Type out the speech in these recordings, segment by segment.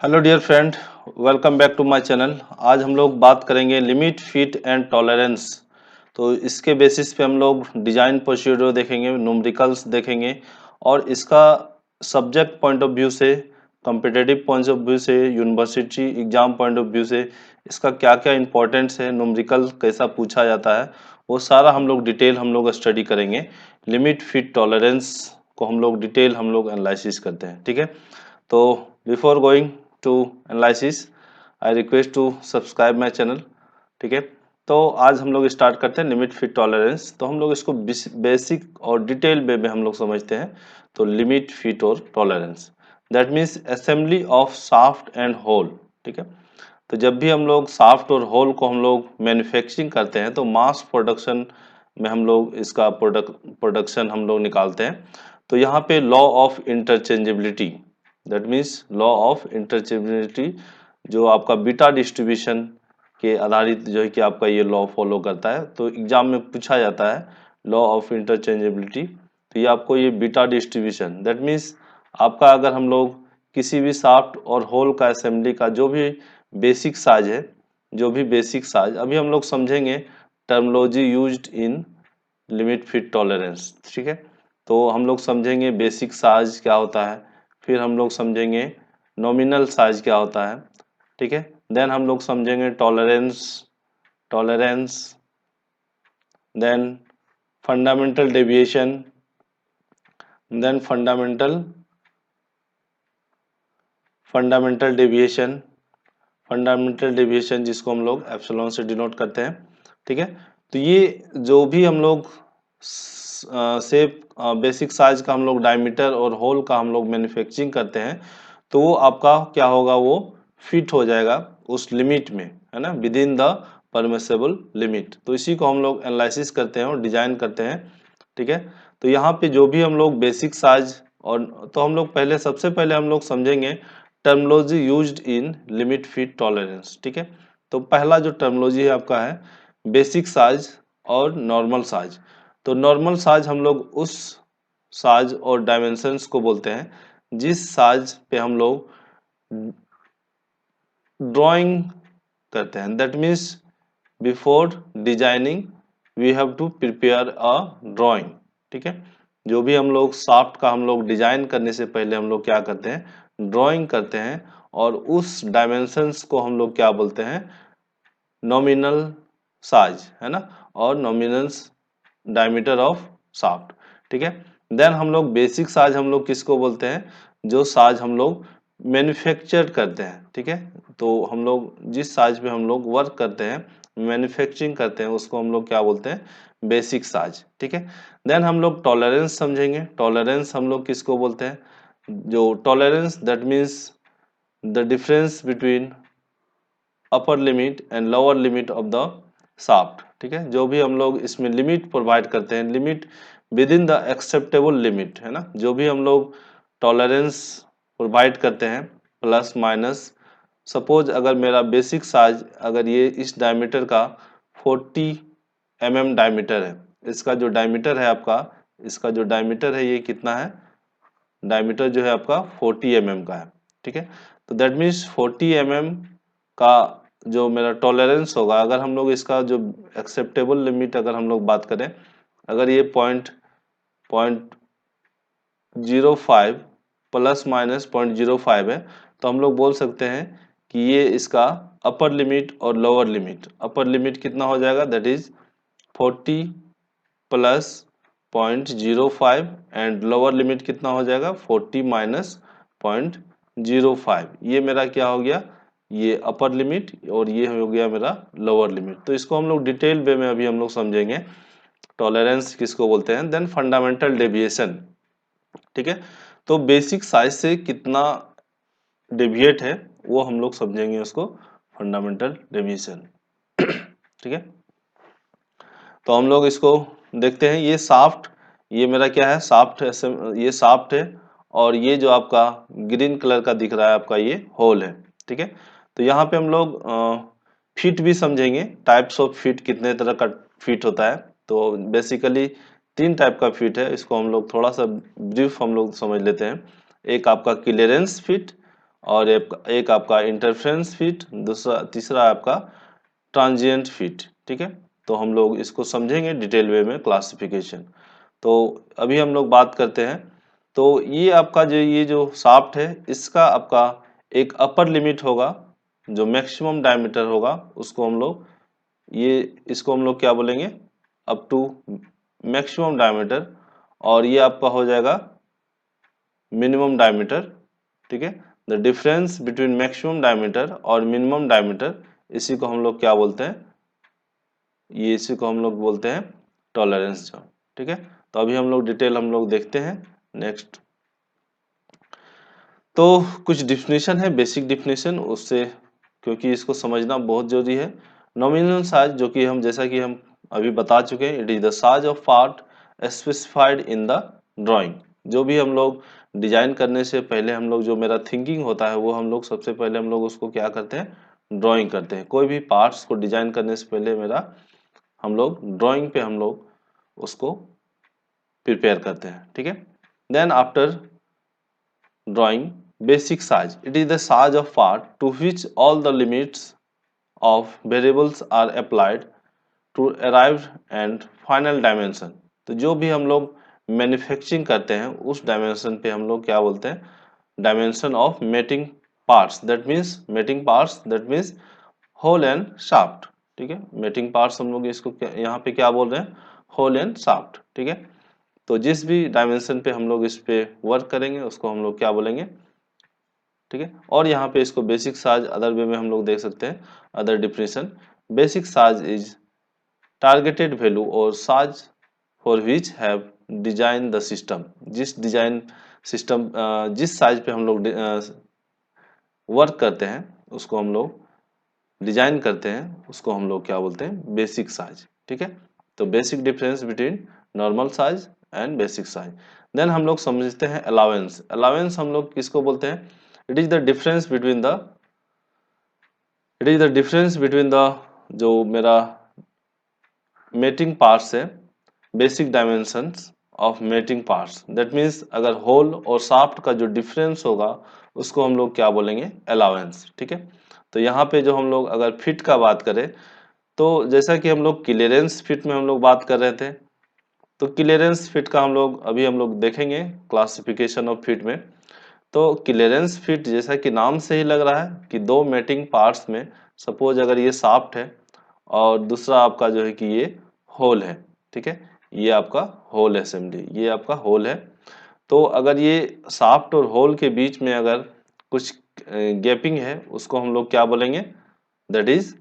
Hello dear friend, welcome back to my channel. आज हम लोग बात करेंगे लिमिट, फिट एंड टॉलरेंस। तो इसके बेसिस पे हम लोग डिजाइन प्रोसीड्यूर देखेंगे, न्यूमेरिकल्स देखेंगे और इसका सब्जेक्ट पॉइंट ऑफ व्यू से, कॉम्पिटिटिव पॉइंट ऑफ व्यू से, university exam point of view से इसका क्या क्या इंपॉर्टेंस है, न्यूमेरिकल कैसा पूछा जाता है, वो सारा हम लोग डिटेल हम लोग स्टडी करेंगे। लिमिट, फिट, टॉलरेंस को हम लोग डिटेल हम लोग एनालिसिस करते हैं, ठीक है। तो before going to analysis I request to subscribe my channel, ठीक है। तो आज हम लोग स्टार्ट करते हैं लिमिट, फिट, टॉलरेंस। तो हम लोग इसको बेसिक और डिटेल वे में हम लोग समझते हैं। तो लिमिट, फिट और tolerance that means assembly of shaft and hole, ठीक है। तो जब भी हम लोग शाफ्ट और होल को हम लोग मैन्युफैक्चरिंग करते हैं तो मास प्रोडक्शन में हम लोग इसका प्रोडक्शन हम लोग निकालते हैं। तो यहाँ पे law of interchangeability, that means law of interchangeability जो आपका बीटा डिस्ट्रीब्यूशन के आधारित जो है कि आपका ये लॉ फॉलो करता है। तो एग्जाम में पूछा जाता है लॉ ऑफ इंटरचेंजेबिलिटी। तो ये आपको ये बीटा डिस्ट्रीब्यूशन दैट मीन्स आपका अगर हम लोग किसी भी शाफ्ट और होल का असेंबली का जो भी बेसिक साइज है, जो भी बेसिक साइज अभी हम लोग समझेंगे terminology used in limit, fit, tolerance, ठीक है। तो हम लोग समझेंगे बेसिक साइज क्या होता है, फिर हम लोग समझेंगे नॉमिनल साइज क्या होता है, ठीक है। देन हम लोग समझेंगे tolerance, tolerance then fundamental deviation, then fundamental deviation, fundamental deviation जिसको हम लोग एप्सिलॉन से डिनोट करते हैं, ठीक है। तो ये जो भी हम लोग शेप, बेसिक साइज का हम लोग डायमीटर और होल का हम लोग मैन्युफैक्चरिंग करते हैं तो वो आपका क्या होगा, वो फिट हो जाएगा उस लिमिट में, है ना, with in the permissible limit. तो इसी को हम लोग एनालिसिस करते हैं और डिजाइन करते हैं, ठीक है। तो यहाँ पे जो भी हम लोग बेसिक साइज और तो हम लोग पहले सबसे पहले हम लोग समझेंगे terminology used in limit, fit, tolerance, ठीक है। तो पहला जो टर्मिनोलॉजी है आपका है बेसिक साइज और नॉर्मल साइज। तो नॉर्मल साइज हम लोग उस साइज और डायमेंशंस को बोलते हैं जिस साइज पे हम लोग ड्राइंग करते हैं। That means before designing we have to prepare a drawing, ठीक है। जो भी हम लोग शाफ्ट का हम लोग डिजाइन करने से पहले हम लोग क्या करते हैं, ड्राइंग करते हैं और उस डायमेंशंस को हम लोग क्या बोलते हैं, नॉमिनल साइज, है ना, और नॉमिनल डायमीटर ऑफ शाफ्ट, ठीक है। देन हम लोग बेसिक साइज हम लोग किसको बोलते हैं, जो साइज हम लोग मैन्युफैक्चर करते हैं, ठीक है। तो हम लोग जिस साइज पे हम लोग वर्क करते हैं, मैन्युफैक्चरिंग करते हैं, उसको हम लोग क्या बोलते हैं, बेसिक साइज, ठीक है। देन हम लोग टॉलरेंस समझेंगे। टॉलरेंस हम लोग किसको बोलते हैं, जो tolerance that means the difference between upper limit and lower limit of the shaft, ठीक है। जो भी हम लोग इसमें लिमिट प्रोवाइड करते हैं, limit with in the acceptable limit, है ना, जो भी हम लोग टॉलरेंस प्रोवाइड करते हैं प्लस माइनस। सपोज अगर मेरा बेसिक साइज अगर ये इस डायमीटर का 40 डायमीटर है, इसका जो डायमीटर है आपका, इसका जो डायमीटर है ये कितना है, डायमीटर जो है आपका 40 का है, ठीक है। तो दैट मीन्स 40 का जो मेरा टॉलरेंस होगा, अगर हम लोग इसका जो एक्सेप्टेबल लिमिट अगर हम लोग बात करें, अगर ये पॉइंट 0.05 प्लस माइनस 0.05 है, तो हम लोग बोल सकते हैं कि ये इसका अपर लिमिट और लोअर लिमिट, अपर लिमिट कितना हो जाएगा, that is 40 plus 0.05 and lower limit कितना हो जाएगा 40 माइनस 0.05। ये मेरा क्या हो गया, ये अपर लिमिट और ये हो गया मेरा लोअर लिमिट। तो इसको हम लोग डिटेल वे में अभी हम लोग समझेंगे टॉलरेंस किसको बोलते हैं। देन फंडामेंटल डेविएशन, ठीक है। तो बेसिक साइज से कितना डेविएट है वो हम लोग समझेंगे उसको, फंडामेंटल डेविएशन, ठीक है। तो हम लोग इसको देखते हैं। ये शाफ्ट, ये मेरा क्या है, शाफ्ट है, ये शाफ्ट है और ये जो आपका ग्रीन कलर का दिख रहा है आपका ये होल है, ठीक है। तो यहाँ पे हम लोग फिट भी समझेंगे, टाइप्स ऑफ फिट, कितने तरह का फिट होता है। तो बेसिकली 3 टाइप का फिट है, इसको हम लोग थोड़ा सा ब्रीफ हम लोग समझ लेते हैं। एक आपका क्लियरेंस फिट और एक आपका इंटरफेरेंस फिट, तीसरा आपका ट्रांजिएंट फिट। ठीक है, तो हम लोग इसको समझेंगे डिटेल वे में क्लासिफिकेशन। तो अभी हम लोग बात करते हैं। तो ये आपका ये जो शाफ्ट है, इसका आपका एक अपर लिमिट होगा, जो मैक्सिमम डायमीटर होगा उसको हम लोग इसको हम लोग क्या बोलेंगे, अप टू मैक्सिमम डायमीटर। और ये आपका हो जाएगा मिनिमम डायमीटर। ठीक है, the difference between maximum diameter और मिनिमम डायमीटर, इसी को हम लोग क्या बोलते हैं, इसी को हम लोग बोलते हैं टॉलरेंस जोन। ठीक है, तो अभी हम लोग डिटेल हम लोग देखते हैं नेक्स्ट। तो कुछ डिफिनेशन है, बेसिक डिफिनेशन, उससे क्योंकि इसको समझना बहुत जरूरी है। नॉमिनल साइज, जो कि हम जैसा कि हम अभी बता चुके हैं, it is the size of part specified in the drawing. जो भी हम लोग डिजाइन करने से पहले हम लोग, जो मेरा थिंकिंग होता है, वो हम लोग सबसे पहले हम लोग उसको क्या करते हैं, ड्राइंग करते हैं। कोई भी पार्ट्स को डिजाइन करने से पहले हम लोग ड्राइंग पे हम लोग उसको प्रिपेयर करते हैं। ठीक है, then after drawing basic size, it is the size of part to which all the limits of variables are applied to arrive and final dimension। तो जो भी हम लोग मैन्युफैक्चरिंग करते हैं उस डायमेंशन पे हम लोग क्या बोलते हैं, dimension of mating parts, mating parts that means hole and shaft. ठीक है, मेटिंग पार्ट्स हम लोग इसको यहाँ पे क्या बोल रहे हैं, होल एंड शाफ्ट। ठीक है, तो जिस भी डायमेंशन पे हम लोग इस पे वर्क करेंगे उसको हम लोग क्या बोलेंगे। ठीक है, और यहाँ पे इसको बेसिक साइज अदर वे में हम लोग देख सकते हैं, other definition. Basic size is targeted value और size for which have design the system. जिस डिजाइन सिस्टम, जिस साइज पे हम लोग वर्क करते हैं उसको हम लोग डिजाइन करते हैं, उसको हम लोग क्या बोलते हैं, बेसिक साइज। ठीक है, तो basic difference between normal size and basic size. Then हम लोग समझते हैं अलाउंस। अलाउंस हम लोग किसको बोलते हैं, it is the difference between the जो मेरा मेटिंग पार्ट्स है, basic dimensions of mating parts, that means अगर होल और शाफ्ट का जो डिफरेंस होगा उसको हम लोग क्या बोलेंगे, अलाउंस। ठीक है, तो यहाँ पे जो हम लोग अगर फिट का बात करें, तो जैसा कि हम लोग क्लियरेंस फिट में हम लोग बात कर रहे थे, तो क्लियरेंस फिट का हम लोग देखेंगे क्लासिफिकेशन ऑफ फिट में। तो क्लियरेंस फिट जैसा कि नाम से ही लग रहा है कि दो मेटिंग पार्ट्स में, सपोज अगर ये शाफ्ट है और दूसरा आपका जो है कि ये होल है। ठीक है, ये आपका होल असेंबली, ये आपका होल है। तो अगर ये शाफ्ट और होल के बीच में अगर कुछ गैपिंग है, उसको हम लोग क्या बोलेंगे, दैट इज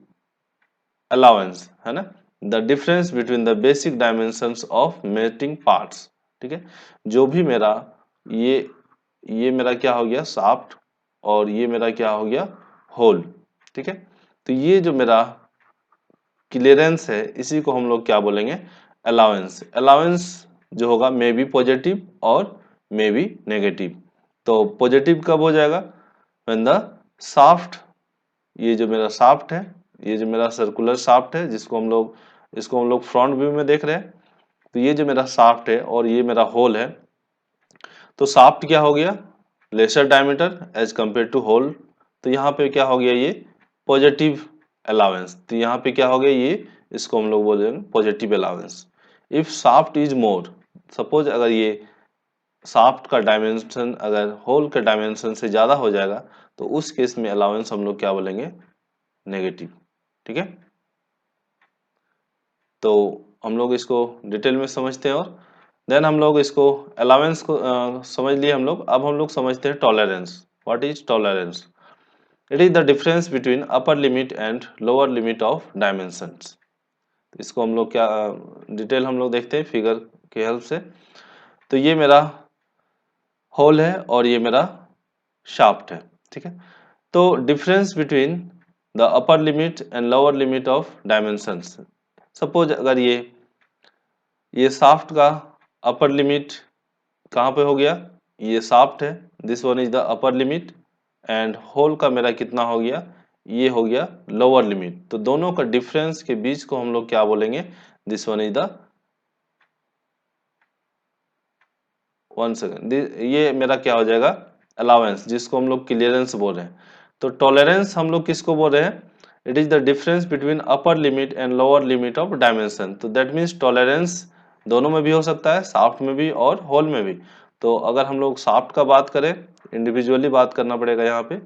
अलाउंस, है ना। The difference between the basic dimensions of mating parts. ठीक है, जो भी मेरा ये ये मेरा क्या हो गया, शाफ्ट, और ये मेरा क्या हो गया, होल। ठीक है, तो ये जो मेरा क्लियरेंस है, इसी को हम लोग क्या बोलेंगे, अलाउंस। अलाउंस जो होगा मे बी पॉजिटिव और मे बी नेगेटिव। तो पॉजिटिव कब हो जाएगा, व्हेन द शाफ्ट, ये जो मेरा शाफ्ट है, ये जो मेरा सर्कुलर शाफ्ट है, इसको हम लोग फ्रंट व्यू में देख रहे हैं। तो ये जो मेरा शाफ्ट है और ये मेरा होल है, तो शाफ्ट क्या हो गया, lesser diameter as compare to hole. तो यहाँ पे क्या हो गया, ये पॉजिटिव अलाउंस। तो यहाँ पे क्या हो गया, ये इसको हम लोग बोलेंगे positive allowance. If shaft is more, suppose अगर ये शाफ्ट का डायमेंशन अगर होल के डायमेंशन से ज्यादा हो जाएगा, तो उस केस में अलाउंस हम लोग क्या बोलेंगे, नेगेटिव। ठीक है, तो हम लोग इसको डिटेल में समझते हैं। और देन हम लोग इसको अलाउंस को समझ लिए हम लोग। अब हम लोग समझते हैं tolerance. What is tolerance, it is the difference between upper limit and lower limit of dimensions. इसको हम लोग क्या डिटेल हम लोग देखते हैं फिगर के हेल्प से। तो ये मेरा होल है और ये मेरा शाफ्ट है। ठीक है, तो difference between the upper limit and lower limit of dimensions. Suppose अगर ये शाफ्ट का अपर लिमिट कहाँ पे हो गया, ये शाफ्ट है, this one is the upper limit, and hole का मेरा कितना हो गया, ये हो गया लोअर लिमिट। तो दोनों का डिफरेंस के बीच को हम लोग क्या बोलेंगे, this one is the, one second, ये मेरा क्या हो जाएगा, अलाउंस, जिसको हम लोग क्लियरेंस बोल रहे हैं। तो टॉलरेंस हम लोग किसको बोल रहे हैं? It is the difference between upper limit and lower limit of dimension. तो दैट मीन्स टॉलरेंस दोनों में भी हो सकता है, शाफ्ट में भी और होल में भी। तो अगर हम लोग शाफ्ट का बात करें, इंडिविजुअली बात करना पड़ेगा यहाँ पे।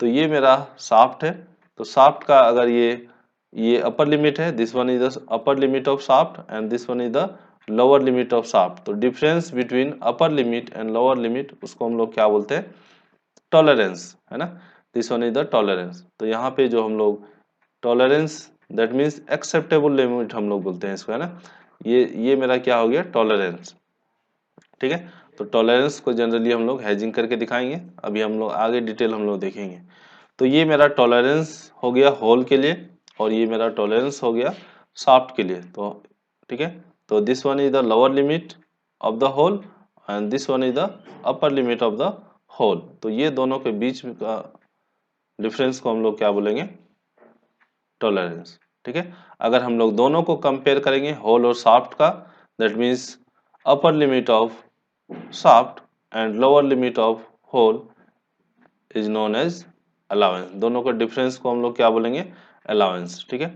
तो ये मेरा शाफ्ट है, तो शाफ्ट का अगर ये अपर लिमिट है, this one is the upper limit of shaft and this one is the lower limit of shaft. तो difference between upper limit and lower limit, उसको हम लोग क्या बोलते हैं? टॉलरेंस, है ना। This one is the tolerance. तो यहाँ पे जो हम लोग tolerance, that means acceptable limit हम लोग बोलते हैं इसको, है ना। ये मेरा क्या हो गया? टॉलरेंस। ठीक है। तो टॉलरेंस को जनरली हम लोग हैजिंग करके दिखाएंगे, अभी हम लोग आगे डिटेल हम लोग देखेंगे। तो ये मेरा टॉलरेंस हो गया होल के लिए, और ये मेरा टॉलरेंस हो गया शाफ्ट के लिए। तो ठीक है। तो this one is the lower limit of the hole and this one is the upper limit of the hole. तो ये दोनों के बीच का डिफरेंस को हम लोग क्या बोलेंगे? टॉलरेंस। ठीक है। अगर हम लोग दोनों को कंपेयर करेंगे, होल और शाफ्ट का, that means upper limit of shaft and lower limit of hole is known as allowance. दोनों का डिफरेंस को हम लोग क्या बोलेंगे? अलाउंस। ठीक है।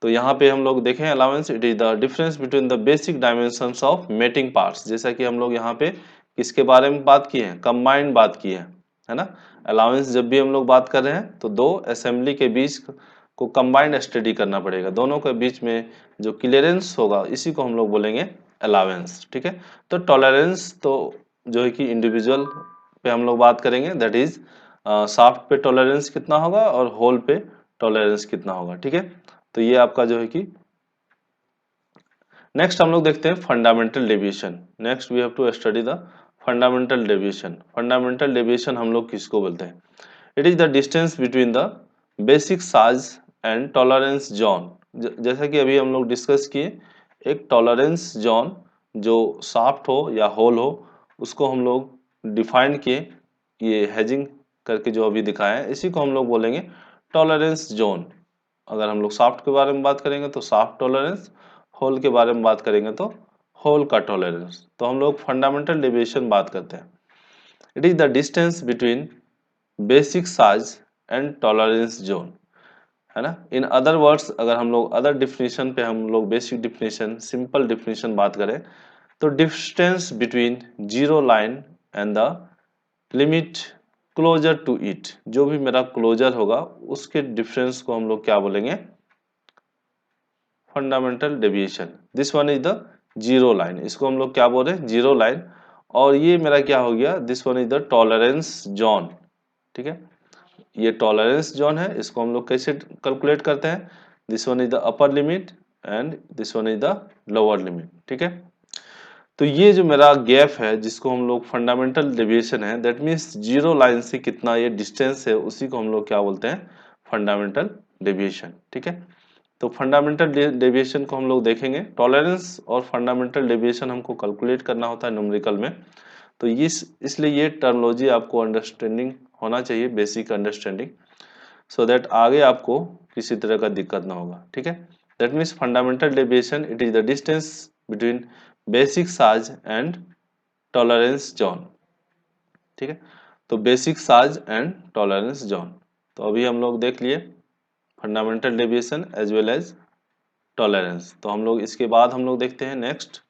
तो यहाँ पे हम लोग देखें allowance, it is the difference between the basic dimensions of mating parts. जैसा कि हम लोग यहाँ पे किसके बारे में बात की है? कंबाइंड बात की है ना। अलाउंस जब भी हम लोग बात कर रहे हैं तो दो असेंबली के बीच को कंबाइंड स्टडी करना पड़ेगा, दोनों के बीच में जो क्लियरेंस होगा इसी को हम लोग बोलेंगे अलाउंस। ठीक है। तो टॉलरेंस तो जो है कि इंडिविजुअल पे हम लोग बात करेंगे, दैट इज शाफ्ट पे टॉलरेंस कितना होगा और होल पे टॉलरेंस कितना होगा। ठीक है। तो ये आपका जो है कि नेक्स्ट हम लोग देखते हैं fundamental deviation. Next we have to study the fundamental deviation. Fundamental deviation हम लोग किसको बोलते हैं? It is the distance between the basic size and tolerance zone. जैसा कि अभी हम लोग डिस्कस किए, एक टॉलरेंस जोन जो शाफ्ट हो या होल हो, उसको हम लोग डिफाइन किए, ये हेजिंग करके जो अभी दिखाया है, इसी को हम लोग बोलेंगे टॉलरेंस जोन। अगर हम लोग शाफ्ट के बारे में बात करेंगे तो शाफ्ट टॉलरेंस, होल के बारे में बात करेंगे तो होल का टॉलरेंस। तो हम लोग फंडामेंटल डेविएशन बात करते हैं। It is the distance between basic size and tolerance zone, है ना। इन अदर वर्ड्स, अगर हम लोग अदर डिफिनेशन पे हम लोग बेसिक डिफिनेशन, सिंपल डिफिनेशन बात करें, तो distance between zero line and the limit closer to it, जो भी मेरा क्लोजर होगा उसके डिफरेंस को हम लोग क्या बोलेंगे? Fundamental deviation. This one is the zero line, इसको हम लोग क्या बोल रहे हैं? Zero line. और ये मेरा क्या हो गया? This one is the tolerance zone. ठीक है। ये टॉलरेंस जोन है, इसको हम लोग कैसे कैलकुलेट करते हैं? This one is the upper limit and this one is the lower limit. ठीक है। तो ये जो मेरा गैप है जिसको हम लोग फंडामेंटल डेविएशन है, दैट मीन्स जीरो लाइन से कितना ये डिस्टेंस है, उसी को हम लोग क्या बोलते हैं? Fundamental deviation. ठीक है। तो फंडामेंटल डेविएशन को हम लोग देखेंगे। टॉलरेंस और फंडामेंटल डेविएशन हमको कैलकुलेट करना होता है न्यूमेरिकल में। तो इसलिए ये टर्मोलॉजी आपको अंडरस्टैंडिंग होना चाहिए, बेसिक अंडरस्टैंडिंग, सो दैट आगे आपको किसी तरह का दिक्कत ना होगा। ठीक है। That means fundamental deviation, it is the distance between basic size and tolerance zone. ठीक है। तो basic size and tolerance zone, तो अभी हम लोग देख लिए fundamental deviation as well as tolerance. तो हम लोग इसके बाद हम लोग देखते हैं नेक्स्ट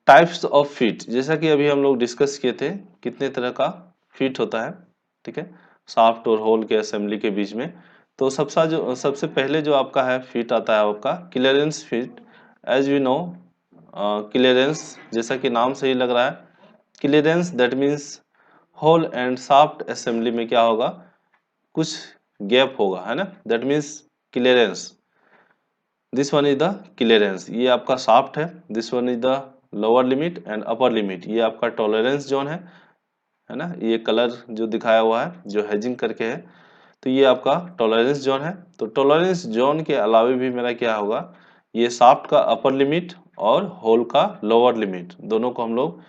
टाइप्स ऑफ फिट। जैसा कि अभी हम लोग डिस्कस किए थे कितने तरह का फिट होता है। ठीक है। शाफ्ट और होल के असेंबली के बीच में। तो सबसे पहले जो आपका है फिट आता है आपका clearance fit. As we know, clearance जैसा कि नाम से ही लग रहा है, clearance that means hole and shaft assembly में क्या होगा? कुछ गैप होगा, है ना। That means clearance, this one is the clearance. ये आपका शाफ्ट है, this one is the lower limit and upper limit, ये आपका टॉलरेंस जोन है ना। ये कलर जो दिखाया हुआ है जो हेजिंग करके है, तो ये आपका टॉलरेंस जोन है। तो टॉलरेंस जोन के अलावा भी मेरा क्या होगा? ये शाफ्ट का अपर लिमिट और होल का लोअर लिमिट, दोनों को हम लोग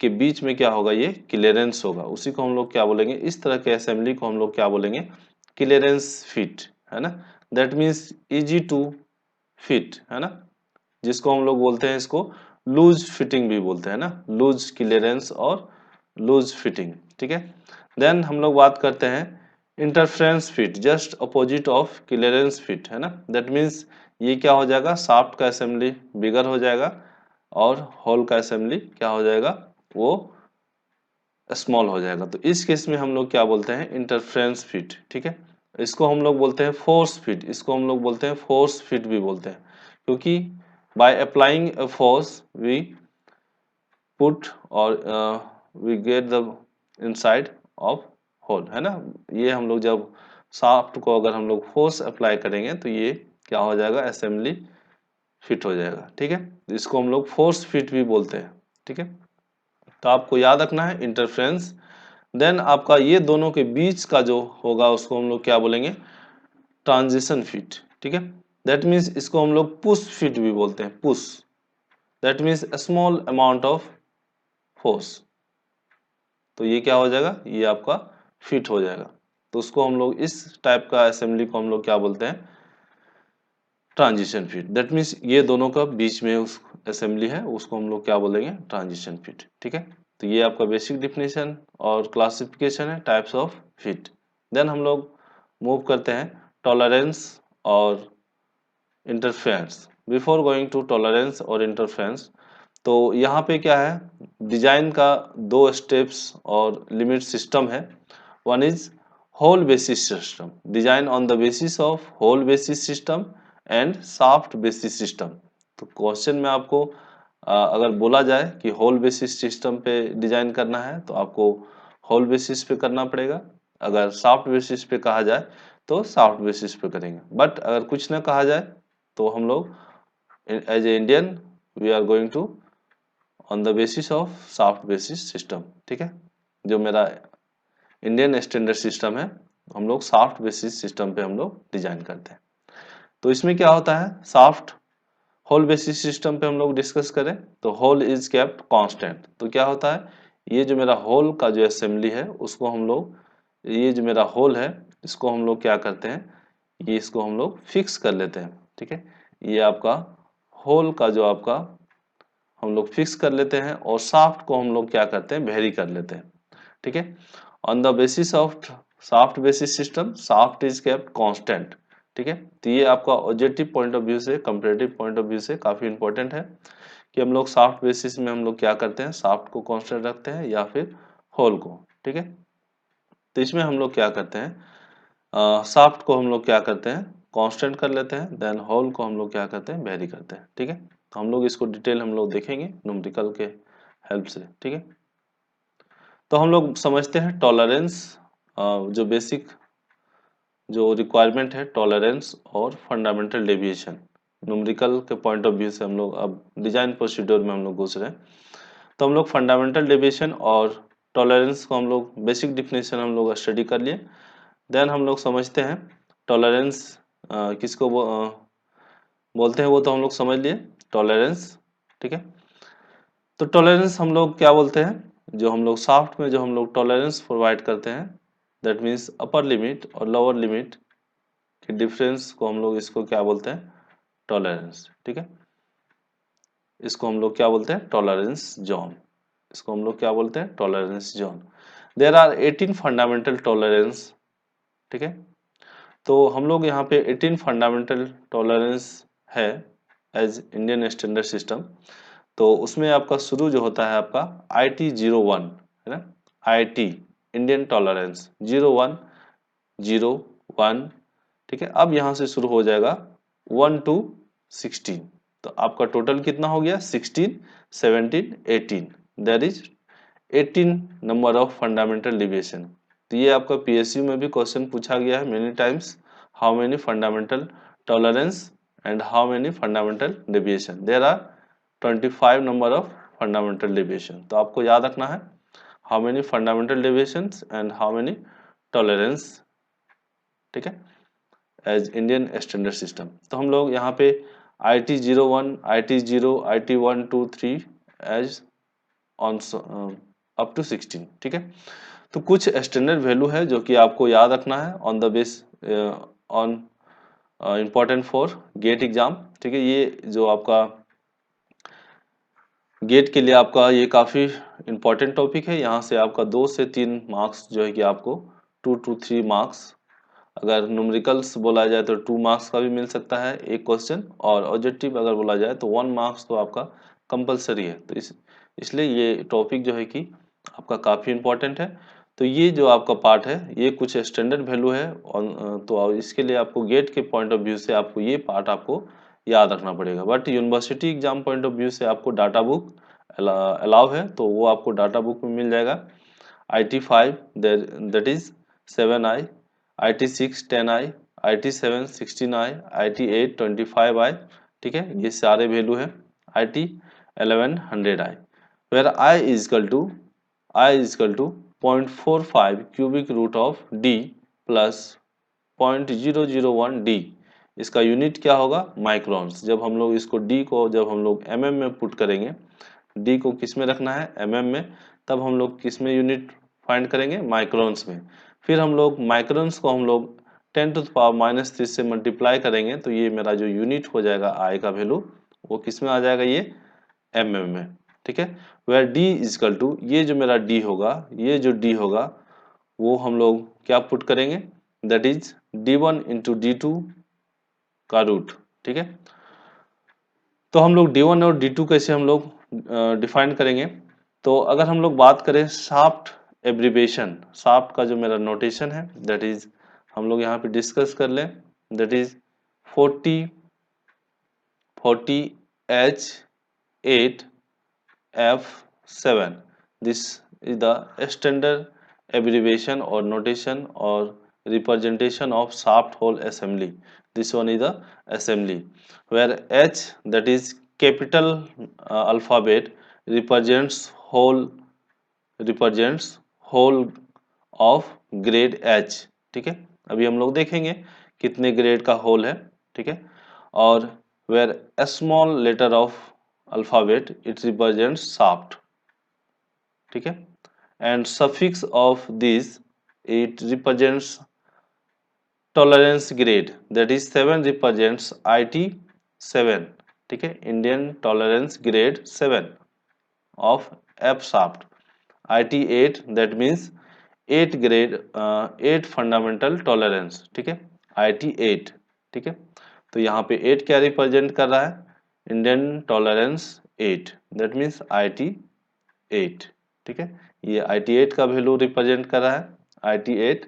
के बीच में क्या होगा? ये क्लियरेंस होगा, उसी को हम लोग क्या बोलेंगे? इस तरह के असेंबली को हम लोग क्या बोलेंगे? क्लियरेंस फिट, है ना। That means easy to fit, है ना, जिसको हम लोग बोलते हैं इसको लूज फिटिंग भी बोलते हैं ना, लूज क्लियरेंस और लूज फिटिंग, ठीक है। देन हम लोग बात करते हैं interference fit, just opposite of clearance fit, है ना। दैट मीन्स ये क्या हो जाएगा, शाफ्ट का असेंबली बिगर हो जाएगा और होल का असेंबली क्या हो जाएगा, वो स्मॉल हो जाएगा। तो इस केस में हम लोग क्या बोलते हैं, इंटरफेरेंस फिट, ठीक है। इसको हम लोग बोलते हैं फोर्स फिट, इसको हम लोग बोलते हैं फोर्स फिट भी बोलते हैं, क्योंकि by applying a force we put और we get the inside of hole, है ना। ये हम लोग जब शाफ्ट को अगर हम लोग फोर्स अप्लाई करेंगे तो ये क्या हो जाएगा, असेंबली फिट हो जाएगा, ठीक है। इसको हम लोग फोर्स फिट भी बोलते हैं, ठीक है। तो आपको याद रखना है इंटरफेरेंस। देन आपका ये दोनों के बीच का जो होगा उसको हम लोग क्या बोलेंगे, ट्रांजिशन फिट, ठीक है। दैट मीन्स इसको हम लोग पुश फिट भी बोलते हैं, push, that means small amount of force. तो ये क्या हो जाएगा, ये आपका फिट हो जाएगा। तो उसको हम लोग इस टाइप का असेंबली को हम लोग क्या बोलते हैं, ट्रांजिशन फिट। दैट मीन्स ये दोनों का बीच में उस असेंबली है उसको हम लोग क्या बोलेंगे, ट्रांजिशन फिट, ठीक है। तो ये आपका बेसिक डिफिनेशन और क्लासिफिकेशन है टाइप्स ऑफ फिट। देन हम लोग मूव करते हैं टॉलरेंस और interference. Before going to tolerance और इंटरफेरेंस, तो यहाँ पे क्या है, डिजाइन का दो स्टेप्स और लिमिट सिस्टम है। One is hole basis system, design on the basis of hole basis system and shaft basis system. तो क्वेश्चन में आपको अगर बोला जाए कि होल बेसिस सिस्टम पे डिजाइन करना है तो आपको होल बेसिस पे करना पड़ेगा, अगर शाफ्ट बेसिस पे कहा जाए तो शाफ्ट बेसिस पे करेंगे। बट अगर कुछ ना कहा जाए तो हम लोग as a Indian we are going to on the basis of shaft basis system, ठीक है। जो मेरा इंडियन स्टैंडर्ड सिस्टम है, हम लोग शाफ्ट बेसिस सिस्टम पे हम लोग डिजाइन करते हैं। तो इसमें क्या होता है, शाफ्ट होल बेसिस सिस्टम पे हम लोग डिस्कस करें तो होल इज केप्ट कांस्टेंट। तो क्या होता है, ये जो मेरा होल का जो असेंबली है उसको हम लोग, ये जो मेरा होल है इसको हम लोग क्या करते हैं, ये इसको हम लोग फिक्स कर लेते हैं, ठीक है। ये आपका होल का जो आपका हम लोग फिक्स कर लेते हैं और शाफ्ट को हम लोग क्या करते हैं, वेरी कर लेते हैं, ठीक है। On the basis of shaft basis system shaft is kept constant, ठीक है। तो ये आपका ऑब्जेक्टिव पॉइंट ऑफ व्यू से, कंपैरेटिव पॉइंट ऑफ व्यू से काफी इंपॉर्टेंट है कि हम लोग शाफ्ट बेसिस में हम लोग क्या करते हैं, शाफ्ट को कांस्टेंट रखते हैं या फिर होल को, ठीक है। तो इसमें हम लोग क्या करते हैं, शाफ्ट को हम लोग क्या करते हैं, कांस्टेंट कर लेते हैं, देन होल को हम लोग क्या करते हैं, वेरी करते हैं, ठीक है। तो हम लोग इसको डिटेल हम लोग देखेंगे न्यूमेरिकल के हेल्प से, ठीक है। तो हम लोग समझते हैं टॉलरेंस, जो बेसिक जो रिक्वायरमेंट है टॉलरेंस और फंडामेंटल डेविएशन। न्यूमेरिकल के पॉइंट ऑफ व्यू से हम लोग अब डिजाइन प्रोसीड्योर में हम लोग घुस रहे हैं। तो हम लोग फंडामेंटल डेविएशन और टॉलरेंस को हम लोग बेसिक डिफिनेशन हम लोग स्टडी कर लिए। देन हम लोग समझते हैं टॉलरेंस किसको बोलते हैं, वो तो हम लोग समझ लिए टॉलरेंस, ठीक है। तो टॉलरेंस हम लोग क्या बोलते हैं, जो हम लोग शाफ्ट में जो हम लोग टॉलरेंस प्रोवाइड करते हैं, दैट मीन्स अपर लिमिट और लोअर लिमिट के डिफरेंस को हम लोग इसको क्या बोलते हैं, टॉलरेंस, ठीक है। इसको हम लोग क्या बोलते हैं, टॉलरेंस जोन। इसको हम लोग क्या बोलते हैं, tolerance zone. There are 18 fundamental tolerance, ठीक है। तो हम लोग यहाँ पे 18 फंडामेंटल टॉलरेंस है एज इंडियन स्टैंडर्ड सिस्टम। तो उसमें आपका शुरू जो होता है आपका IT01, है ना, IT इंडियन टॉलरेंस 01, 01, ठीक है। अब यहाँ से शुरू हो जाएगा 1 to 16। तो आपका टोटल कितना हो गया, 16, 17, 18, that is 18 number of fundamental deviation. तो ये आपका PSU में भी क्वेश्चन पूछा गया है many times, how many fundamental tolerance and how many fundamental deviation. There are 25 number of fundamental deviation. तो आपको याद रखना है how many fundamental deviations and how many tolerance, ठीक है, एज इंडियन स्टैंडर्ड सिस्टम। तो हम लोग यहाँ पे IT01, IT0, IT1, 2, 3 as on up to 16, ठीक है। तो कुछ स्टैंडर्ड वैल्यू है जो कि आपको याद रखना है on the base on important for GATE exam, ठीक है। ये जो आपका गेट के लिए आपका ये काफ़ी इम्पोर्टेंट टॉपिक है। यहाँ से आपका 2 से 3 मार्क्स जो है कि आपको 2 to 3 मार्क्स, अगर न्यूमेरिकल्स बोला जाए तो 2 मार्क्स का भी मिल सकता है एक क्वेश्चन, और ऑब्जेक्टिव अगर बोला जाए तो 1 मार्क्स तो आपका कंपलसरी है। तो इसलिए ये टॉपिक जो है कि आपका काफ़ी इम्पोर्टेंट है। तो ये जो आपका पार्ट है ये कुछ स्टैंडर्ड वैल्यू है, और तो इसके लिए आपको गेट के पॉइंट ऑफ व्यू से आपको ये पार्ट आपको याद रखना पड़ेगा। But university exam point of view से आपको डाटा बुक अलाउ है, तो वो आपको डाटा बुक में मिल जाएगा। IT5 that is 7I, IT6 10I, IT7 16I, IT8 25I, ठीक है, ये सारे वैल्यू है। IT11 100I, where I is equal to 0.45 cubic root of D plus 0.001 D। इसका यूनिट क्या होगा? माइक्रोन्स। जब हम लोग इसको D को जब हम लोग mm में पुट करेंगे, D को किस में रखना है? mm में, तब हम लोग किस में यूनिट फाइंड करेंगे? माइक्रोन्स में। फिर हम लोग माइक्रोन्स को हम लोग 10⁻³ से मल्टीप्लाई करेंगे, तो ये मेरा जो यूनिट हो जाएगा I का वैल्यू, वो किस में आ जाएगा? ये mm में, ठीक है। Where D is equal to, ये जो मेरा D होगा, ये जो D होगा वो हम लोग क्या पुट करेंगे? That is D1 into D2 का रूट, ठीक है। तो हम लोग D1 और D2 कैसे हम लोग डिफाइन करेंगे? तो अगर हम लोग बात करें शाफ्ट एब्रिवेशन, शाफ्ट का जो मेरा नोटेशन है दैट इज, हम लोग यहाँ पे डिस्कस कर लें, that is 40 H8 F7। this is the standard abbreviation or notation or representation of shaft hole assembly. This one is the assembly, where H, that is capital alphabet, represents whole of grade H, ठीक है। अभी हम लोग देखेंगे कितने grade का whole है, ठीक है। और where a small letter of alphabet it represents shaft, ठीक है। And suffix of this it represents tolerance grade, that is 7 represents IT7, ठीक है, Indian tolerance grade 7 of F shaft. IT8 that means 8 grade 8 fundamental tolerance, ठीक है, IT8, ठीक है। तो यहाँ पे 8 क्या रिप्रेजेंट कर रहा है? Indian tolerance 8, that means IT8, ठीक है। ये IT8 का वैल्यू रिप्रेजेंट कर रहा है, IT8।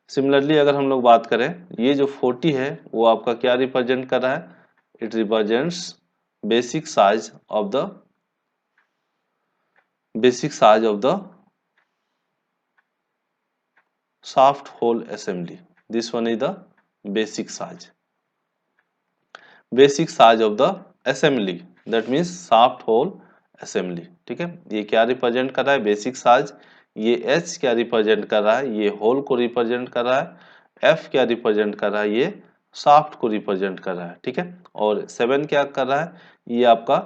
सिमिलरली अगर हम लोग बात करें, ये जो 40 है वो आपका क्या रिप्रेजेंट कर रहा है? It represents basic size of the shaft hole assembly. This one is the basic size of the assembly, that means shaft hole assembly, ठीक है। ये क्या रिप्रेजेंट कर रहा है? Basic size. ये H क्या रिप्रेजेंट कर रहा है? ये होल को रिप्रेजेंट कर रहा है। F क्या रिप्रेजेंट कर रहा है? ये शाफ्ट को रिप्रेजेंट कर रहा है, ठीक है। और 7 क्या कर रहा है? ये आपका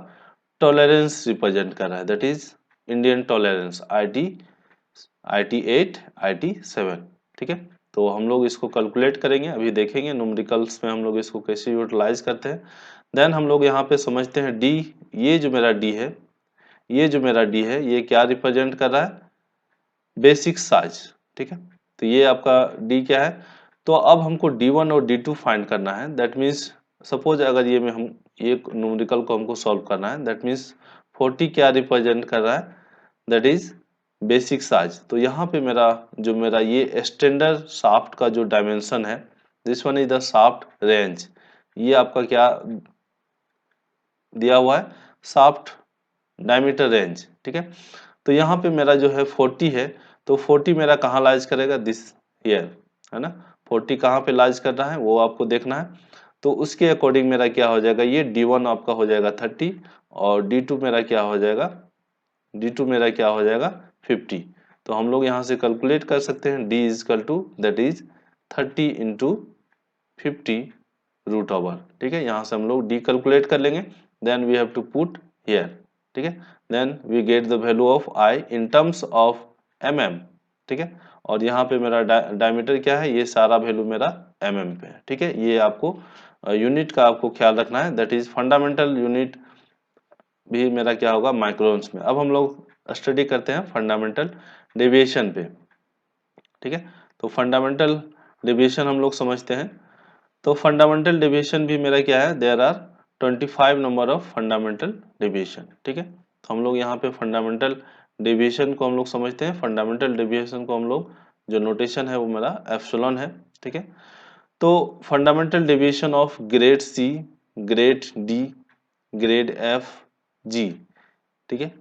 टॉलरेंस रिप्रेजेंट कर रहा है, that is Indian tolerance IT8 IT7, ठीक है। तो हम लोग इसको कैलकुलेट करेंगे, अभी देखेंगे न्यूमेरिकल्स में हम लोग इसको कैसे यूटिलाइज करते हैं। देन हम लोग यहाँ पे समझते हैं D, ये जो मेरा D है, ये क्या रिप्रेजेंट कर रहा है? बेसिक साइज, ठीक है। तो ये आपका D क्या है? तो अब हमको D1 और D2 फाइंड करना है, दैट मीन्स सपोज अगर ये में हम ये न्यूमेरिकल को हमको सॉल्व करना है, दैट मीन्स 40 क्या रिप्रेजेंट कर रहा है? That is basic size. तो यहाँ पे मेरा ये स्टैंडर्ड शाफ्ट का जो डायमेंशन है, this one is the shaft range. ये आपका क्या दिया हुआ है? शाफ्ट डायमीटर रेंज, ठीक है। तो यहाँ पे मेरा जो है 40 है, तो 40 मेरा कहाँ लाइज करेगा? दिस ईयर, है ना। 40 कहाँ पे लाइज कर रहा है वो आपको देखना है। तो उसके अकॉर्डिंग मेरा क्या हो जाएगा? ये D1 आपका हो जाएगा 30, और D2 मेरा क्या हो जाएगा? D2 मेरा क्या हो जाएगा? 50। तो हम लोग यहाँ से कैलकुलेट कर सकते हैं D is equal to that is 30 into 50 root over, ठीक है। यहाँ से हम लोग D कैलकुलेट कर लेंगे, then we have to put here, ठीक है। Then we get the value of I in terms of mm, ठीक है। और यहाँ पे मेरा डायमीटर क्या है? ये सारा वैल्यू मेरा mm पे है, ठीक है। ये आपको यूनिट का आपको ख्याल रखना है, दैट इज फंडामेंटल यूनिट भी मेरा क्या होगा, माइक्रोन्स में। अब हम लोग स्टडी करते हैं फंडामेंटल डेविएशन पे, ठीक है। तो फंडामेंटल डेविएशन हम लोग समझते हैं। तो फंडामेंटल डेविएशन भी मेरा क्या है, there are 25 number of fundamental deviation, ठीक है। तो हम लोग यहाँ पे फंडामेंटल डेविएशन को हम लोग समझते हैं। फंडामेंटल डेविएशन को हम लोग जो नोटेशन है वो मेरा एप्सिलॉन है, ठीक है। तो fundamental deviation of grade C, grade D, grade F, G, ठीक है।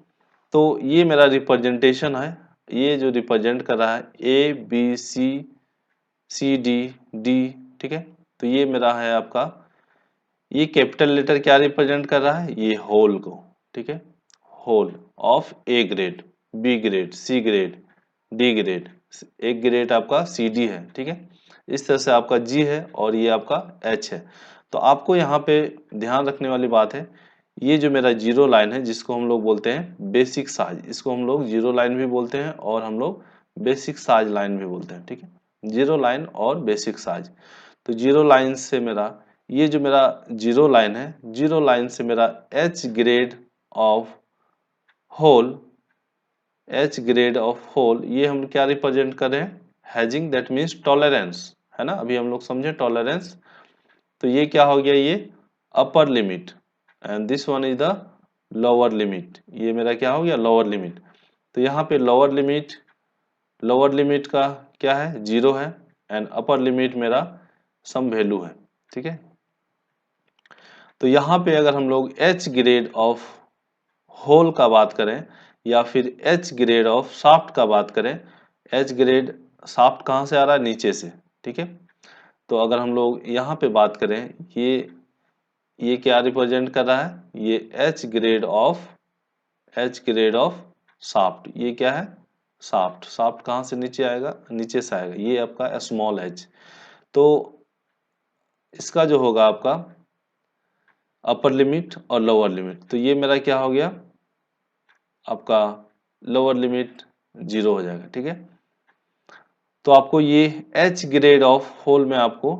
तो ये मेरा रिप्रेजेंटेशन है, ये जो रिप्रेजेंट कर रहा है A B C, C D D, ठीक है। तो ये मेरा है आपका, ये कैपिटल लेटर क्या रिप्रेजेंट कर रहा है, ये होल को, ठीक है। Hole of A grade, B grade, C grade, D grade, एक ग्रेड आपका सी डी है, ठीक है। इस तरह से आपका जी है और ये आपका एच है। तो आपको यहाँ पे ध्यान रखने वाली बात है, ये जो मेरा जीरो लाइन है जिसको हम लोग बोलते हैं बेसिक साइज, इसको हम लोग जीरो लाइन भी बोलते हैं और हम लोग बेसिक साइज लाइन भी बोलते हैं, ठीक है। जीरो लाइन और बेसिक साइज। तो जीरो लाइन से मेरा, ये जो मेरा जीरो लाइन है, जीरो लाइन से मेरा H grade of hole, H grade of hole, ये हम क्या रिप्रेजेंट कर रहे हैं, हैजिंग, दैट मीन्स टॉलरेंस, है ना। अभी हम लोग समझे टॉलरेंस। तो ये क्या हो गया, ये upper limit and this one is the lower limit, ये मेरा क्या हो गया, लोअर लिमिट। तो यहाँ पे लोअर लिमिट, लोअर लिमिट का क्या है, जीरो है एंड अपर लिमिट मेरा सम वैल्यू है, ठीक है। तो यहाँ पे अगर हम लोग एच ग्रेड ऑफ होल का बात करें या फिर एच ग्रेड ऑफ शाफ्ट का बात करें, एच ग्रेड शाफ्ट कहाँ से आ रहा है, नीचे से, ठीक है। तो अगर हम लोग यहाँ पे बात करें, ये क्या रिप्रेजेंट कर रहा है, ये H grade of, H grade of shaft, ये क्या है, शाफ्ट, शाफ्ट कहाँ से नीचे आएगा, नीचे से आएगा, ये आपका स्मॉल एच। तो इसका जो होगा आपका अपर लिमिट और लोअर लिमिट, तो ये मेरा क्या हो गया, आपका लोअर लिमिट जीरो हो जाएगा, ठीक है। तो आपको ये एच ग्रेड ऑफ होल में आपको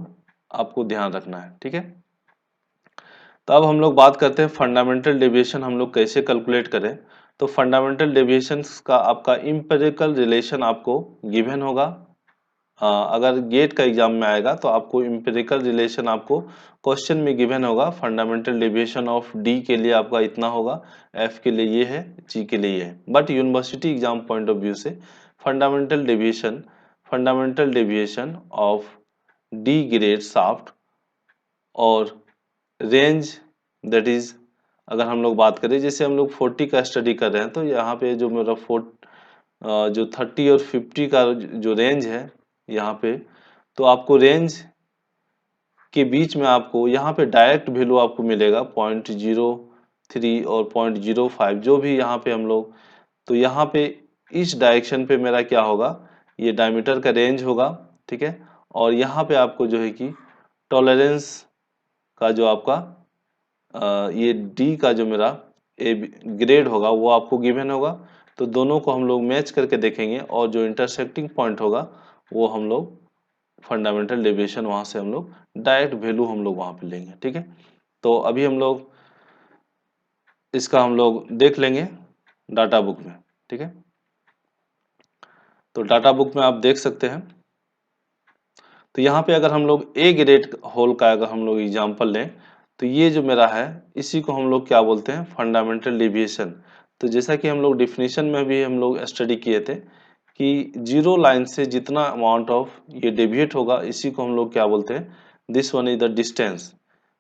आपको ध्यान रखना है, ठीक है। तो अब हम लोग बात करते हैं फंडामेंटल डेविएशन हम लोग कैसे कैलकुलेट करें। तो फंडामेंटल डेविएशन का आपका इम्पेरिकल रिलेशन आपको गिवन होगा। अगर गेट का एग्जाम में आएगा तो आपको इम्पेरिकल रिलेशन आपको क्वेश्चन में गिवन होगा। फंडामेंटल डेविएशन ऑफ डी के लिए आपका इतना होगा, एफ के लिए ये है, जी के लिए ये है। But university exam point of view से fundamental deviation, fundamental deviation of D grade shaft और रेंज, दैट इज, अगर हम लोग बात करें, जैसे हम लोग 40 का स्टडी कर रहे हैं तो यहाँ पे जो मेरा जो 30 और 50 का जो रेंज है यहाँ पे, तो आपको रेंज के बीच में आपको यहाँ पे डायरेक्ट वैल्यू आपको मिलेगा 0.03 और 0.05, जो भी यहाँ पे हम लोग, तो यहाँ पे इस डायरेक्शन पे मेरा क्या होगा, ये डायमीटर का रेंज होगा, ठीक है। और यहाँ पे आपको जो है कि टॉलरेंस का जो आपका ये डी का जो मेरा ए ग्रेड होगा वो आपको गिवन होगा। तो दोनों को हम लोग मैच करके देखेंगे और जो इंटरसेक्टिंग पॉइंट होगा वो हम लोग फंडामेंटल डेविएशन, वहां से हम लोग डायरेक्ट वैल्यू हम लोग वहां पे लेंगे, ठीक है। तो अभी हम लोग इसका हम लोग देख लेंगे डाटा बुक में, ठीक है। तो डाटा बुक में आप देख सकते हैं। तो यहाँ पे अगर हम लोग ए ग्रेड होल का अगर हम लोग एग्जांपल लें, तो ये जो मेरा है इसी को हम लोग क्या बोलते हैं, फंडामेंटल डेविएशन। तो जैसा कि हम लोग डिफिनीशन में भी हम लोग स्टडी किए थे कि जीरो लाइन से जितना अमाउंट ऑफ ये डेविएट होगा इसी को हम लोग क्या बोलते हैं, this one is the distance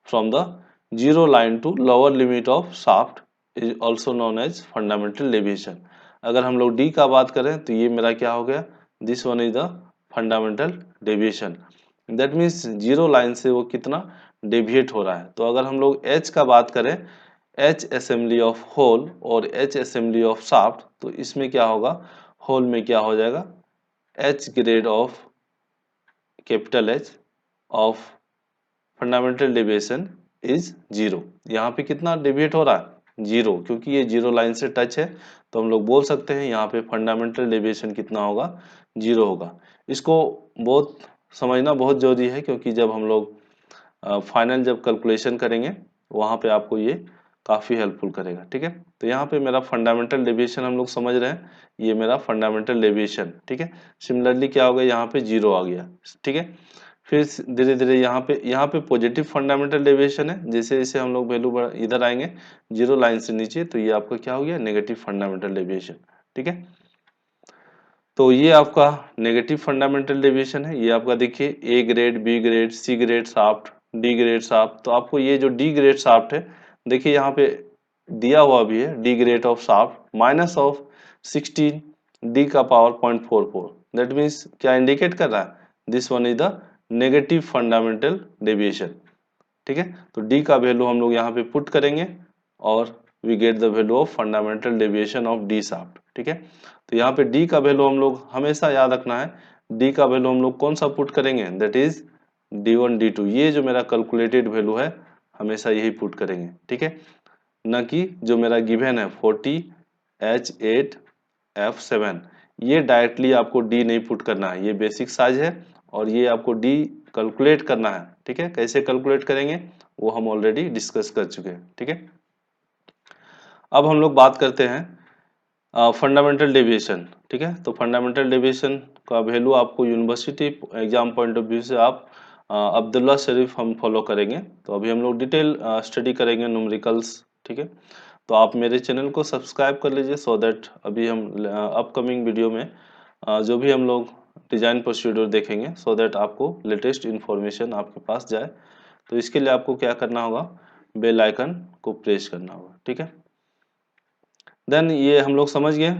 from the zero line to lower limit of shaft is also known as fundamental deviation. अगर हम लोग डी का बात करें तो ये मेरा क्या हो गया, this one is the fundamental deviation. That means zero line से वो कितना डेविएट हो रहा है। तो अगर हम लोग एच का बात करें, एच असेंबली ऑफ होल और एच असेंबली ऑफ शाफ्ट, तो इसमें क्या होगा, होल में क्या हो जाएगा, H grade of capital H of fundamental deviation is zero. यहाँ पे कितना डेविएट हो रहा है, जीरो, क्योंकि ये जीरो लाइन से टच है। तो हम लोग बोल सकते हैं यहाँ पे फंडामेंटल डेविएशन कितना होगा, जीरो होगा। इसको बहुत समझना बहुत जरूरी है, क्योंकि जब हम लोग फाइनल जब कैलकुलेशन करेंगे वहाँ पे आपको ये काफ़ी हेल्पफुल करेगा। ठीक है, तो यहाँ पे मेरा फंडामेंटल डेविएशन हम लोग समझ रहे हैं, ये मेरा फंडामेंटल डेविएशन। ठीक है, सिमिलरली क्या हो गया, यहाँ पे 0 आ गया। ठीक है, फिर धीरे धीरे यहाँ पे पॉजिटिव फंडामेंटल डेविएशन है, जैसे जैसे हम लोग वैल्यू इधर आएंगे 0 लाइन से नीचे, तो ये आपका क्या हो गया, नेगेटिव फंडामेंटल डेविएशन। ठीक है, तो ये आपका नेगेटिव फंडामेंटल डेविएशन है। ये आपका देखिए A grade, B grade, C grade shaft, D grade shaft. तो आपको ये जो डी ग्रेड शाफ्ट है, देखिए यहाँ पे दिया हुआ भी है D grade of shaft minus of 16 D का पावर 0.44। दैट मीन्स क्या इंडिकेट कर रहा है, this one is the negative fundamental deviation. ठीक है, तो डी का वैल्यू हम लोग यहाँ पे पुट करेंगे और we get the value of fundamental deviation of D shaft. ठीक है, तो यहाँ पे डी का वैल्यू हम लोग हमेशा याद रखना है, डी का वैल्यू हम लोग कौन सा पुट करेंगे, दैट इज D1 D2। ये जो मेरा कैलकुलेटेड वैल्यू है हमेशा यही पुट करेंगे। ठीक है, न कि जो मेरा गिवन है 40 H8 F7, ये डायरेक्टली आपको डी नहीं पुट करना है, ये बेसिक साइज है और ये आपको डी कैलकुलेट करना है। ठीक है, कैसे कैलकुलेट करेंगे वो हम ऑलरेडी डिस्कस कर चुके हैं। ठीक है, अब हम लोग बात करते हैं फंडामेंटल डेविएशन। ठीक है, तो फंडामेंटल डेविएशन का वैल्यू आपको university exam point of view से आप अब्दुल्ला शरीफ हम फॉलो करेंगे। तो अभी हम लोग डिटेल स्टडी करेंगे न्यूमेरिकल्स। ठीक है, तो आप मेरे चैनल को सब्सक्राइब कर लीजिए सो दैट अभी हम अपकमिंग वीडियो में जो भी हम लोग डिजाइन प्रोसीड्यूर देखेंगे सो दैट आपको लेटेस्ट इन्फॉर्मेशन आपके पास जाए। तो इसके लिए आपको क्या करना होगा, बेल आइकन को प्रेस करना होगा। ठीक है, देन ये हम लोग समझ गए,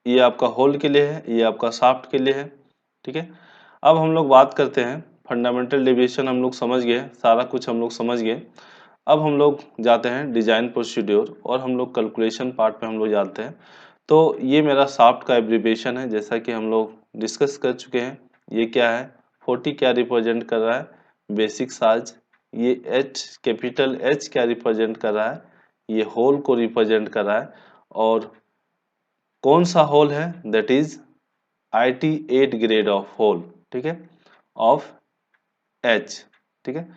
ये आपका होल के लिए है, ये आपका शाफ्ट के लिए है। ठीक है, अब हम लोग बात करते हैं फंडामेंटल डेविएशन हम लोग समझ गए, सारा कुछ हम लोग समझ गए। अब हम लोग जाते हैं डिजाइन प्रोसीड्यूर और हम लोग कैलकुलेशन पार्ट पे हम लोग जाते हैं। तो ये मेरा शाफ्ट का एब्रिविएशन है, जैसा कि हम लोग डिस्कस कर चुके हैं। ये क्या है, 40 क्या रिप्रेजेंट कर रहा है, बेसिक साइज। ये H, कैपिटल H क्या रिप्रेजेंट कर रहा है, ये होल को रिप्रेजेंट कर रहा है। और कौन सा होल है, that is IT8 grade of hole. ठीक है, ऑफ H। ठीक है,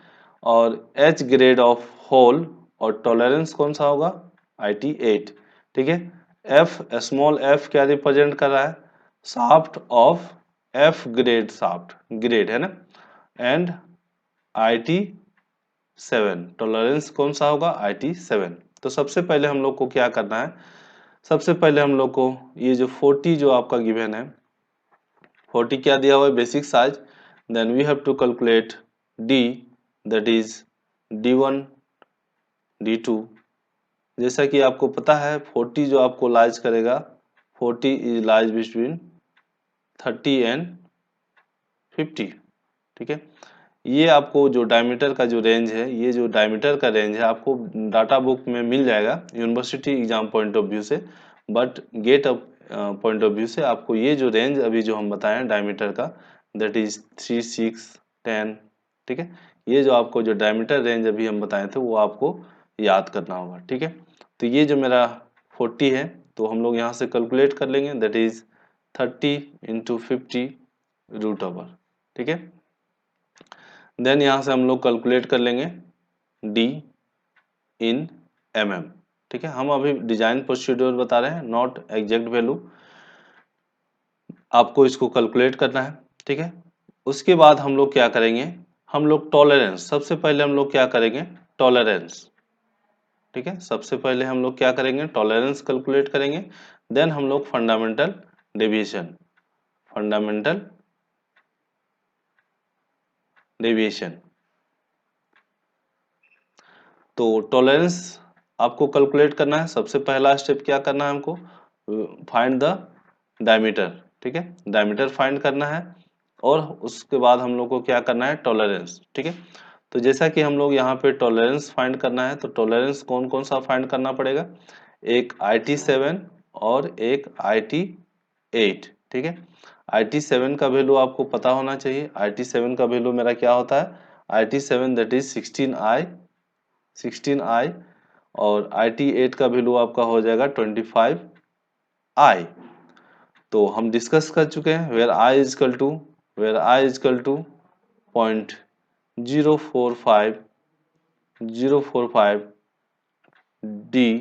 और H ग्रेड ऑफ होल और टॉलरेंस कौन सा होगा, IT8। ठीक है, F, स्मॉल f क्या रिप्रेजेंट कर रहा है, shaft of F grade, shaft grade है ना, एंड IT7 टॉलरेंस कौन सा होगा, IT7। तो सबसे पहले हम लोग को क्या करना है, सबसे पहले हम लोग को ये जो 40 जो आपका गिवन है, 40 क्या दिया हुआ है, basic size. Then we have to calculate D, that is D1 D2। जैसा कि आपको पता है 40 जो आपको लाइज करेगा, 40 इज लाइज बिटवीन 30 एंड 50। ठीक है, ये आपको जो डायमीटर का जो रेंज है, ये जो डायमीटर का रेंज है आपको डाटा बुक में मिल जाएगा university exam point of view से। But GATE up point of view से आपको ये जो रेंज अभी जो हम बताएं डायमीटर का, दैट इज 3, 6, 10। ठीक है, ये जो आपको जो डायमीटर रेंज अभी हम बताए थे वो आपको याद करना होगा। ठीक है, तो ये जो मेरा 40 है, तो हम लोग यहाँ से कैलकुलेट कर लेंगे, दैट इज 30 × 50 √। ठीक है, देन यहाँ से हम लोग कैलकुलेट कर लेंगे D इन mm। ठीक है, हम अभी डिजाइन प्रोसीड्यूर बता रहे हैं, नॉट एग्जैक्ट वैल्यू, आपको इसको कैलकुलेट करना है। ठीक है, उसके बाद हम लोग क्या करेंगे, हम लोग टॉलरेंस, सबसे पहले हम लोग क्या करेंगे, टॉलरेंस। ठीक है, सबसे पहले हम लोग क्या करेंगे, टॉलरेंस कैलकुलेट करेंगे। देन हम लोग फंडामेंटल डेविएशन, फंडामेंटल डेविएशन। तो टॉलरेंस आपको कैलकुलेट करना है, सबसे पहला स्टेप क्या करना है हमको, फाइंड द डायमीटर। ठीक है, डायमीटर फाइंड करना है और उसके बाद हम लोग को क्या करना है, टॉलरेंस। ठीक है, तो जैसा कि हम लोग यहाँ पे टॉलरेंस फाइंड करना है, तो टॉलरेंस कौन कौन सा फाइंड करना पड़ेगा, एक IT7 और एक IT8। ठीक है, IT7 का वैल्यू आपको पता होना चाहिए। IT7 का वैल्यू मेरा क्या होता है, IT7 दैट इज 16I, और IT8 का वैल्यू आपका हो जाएगा 25I। तो हम डिस्कस कर चुके हैं where I is equal to 0.045 D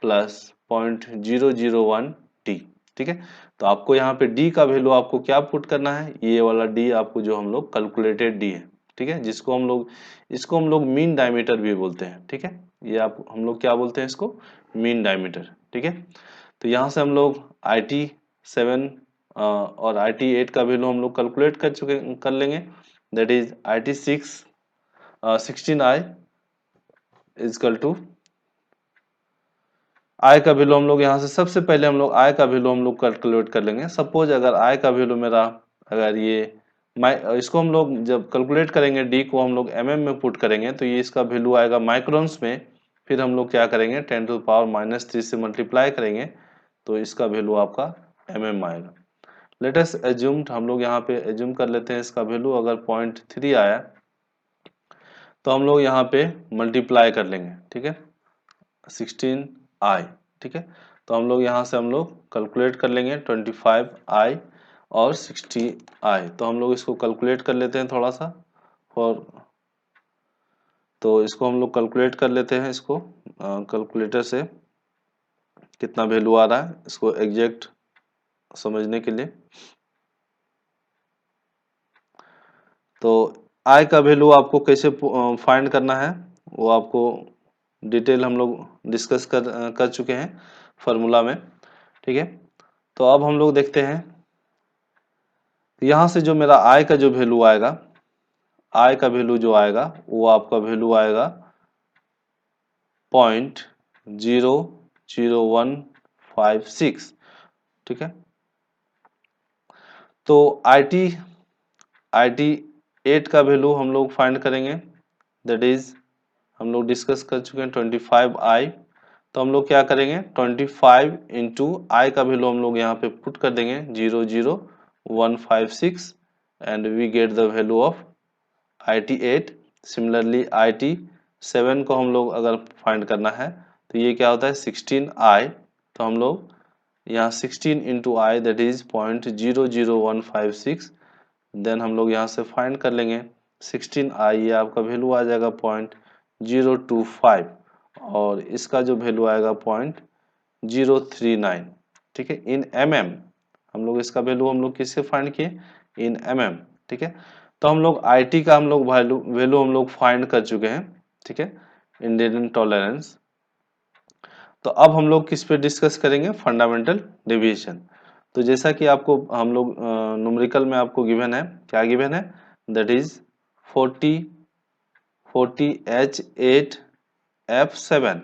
plus 0.001 D. ठीक है, तो आपको यहाँ पे डी का वैल्यू आपको क्या पुट करना है, ये वाला डी आपको जो हम लोग कैलकुलेटेड डी है, ठीक है, जिसको हम लोग इसको हम लोग मीन डायमीटर भी बोलते हैं। ठीक है, ये आप हम लोग क्या बोलते हैं इसको, मीन डायमीटर। ठीक है, तो यहाँ से हम लोग IT7 और IT8 का वैल्यू हम लोग कैलकुलेट कर लेंगे। That is IT6 16i is equal to i का वैल्यू हम लोग यहाँ से सबसे पहले हम लोग आय का वैल्यू हम लोग कैलकुलेट कर लेंगे। सपोज अगर आय का वैल्यू मेरा अगर ये इसको हम लोग जब कैलकुलेट करेंगे डी को हम लोग में पुट करेंगे तो ये इसका वैल्यू आएगा माइक्रोन्स में। फिर हम लोग क्या करेंगे 10⁻³ से मल्टीप्लाई करेंगे तो इसका वैल्यू आपका आएगा। लेट अस एज्यूम, हम लोग यहाँ पे एज्यूम कर लेते हैं इसका वैल्यू अगर 0.3 आया तो हम लोग यहाँ पे मल्टीप्लाई कर लेंगे। ठीक है, 16i। ठीक है, तो हम लोग यहाँ से हम लोग कैलकुलेट कर लेंगे 25i और 60i। तो हम लोग इसको कैलकुलेट कर लेते हैं थोड़ा सा फॉर, तो इसको हम लोग कैलकुलेट कर लेते हैं इसको कैलकुलेटर से कितना वैल्यू आ रहा है इसको एग्जैक्ट समझने के लिए। तो i का वैल्यू आपको कैसे फाइंड करना है वो आपको डिटेल हम लोग डिस्कस कर चुके हैं फार्मूला में। ठीक है, तो अब हम लोग देखते हैं यहाँ से जो मेरा i का जो वैल्यू आएगा, i का वैल्यू जो आएगा वो आपका वैल्यू आएगा 0.00156। ठीक है, तो IT8 का वैल्यू हम लोग फाइंड करेंगे। दैट इज हम लोग डिस्कस कर चुके हैं 25i। तो हम लोग क्या करेंगे 25 इंटू आई का वैल्यू हम लोग यहाँ पे पुट कर देंगे 00156 and we get the value of IT8। Similarly IT7 को हम लोग अगर फाइंड करना है तो ये क्या होता है 16i। तो हम लोग यहाँ 16 into I that is 0.00156 then हम लोग यहाँ से फाइंड कर लेंगे 16i, ये आपका वैल्यू आ जाएगा 0.025 और इसका जो वैल्यू आएगा 0.039। ठीक है, इन हम लोग इसका वैल्यू हम लोग किससे फाइंड किए, इन ठीक है, तो हम लोग IT का हम लोग वैल्यू हम लोग फाइंड कर चुके हैं। ठीक है, इंडियन टॉलरेंस। तो अब हम लोग किस पे डिस्कस करेंगे, फंडामेंटल डेविएशन। तो जैसा कि आपको हम लोग न्यूमेरिकल में आपको गिवन है, क्या गिवन है, दैट इज 40H8F7।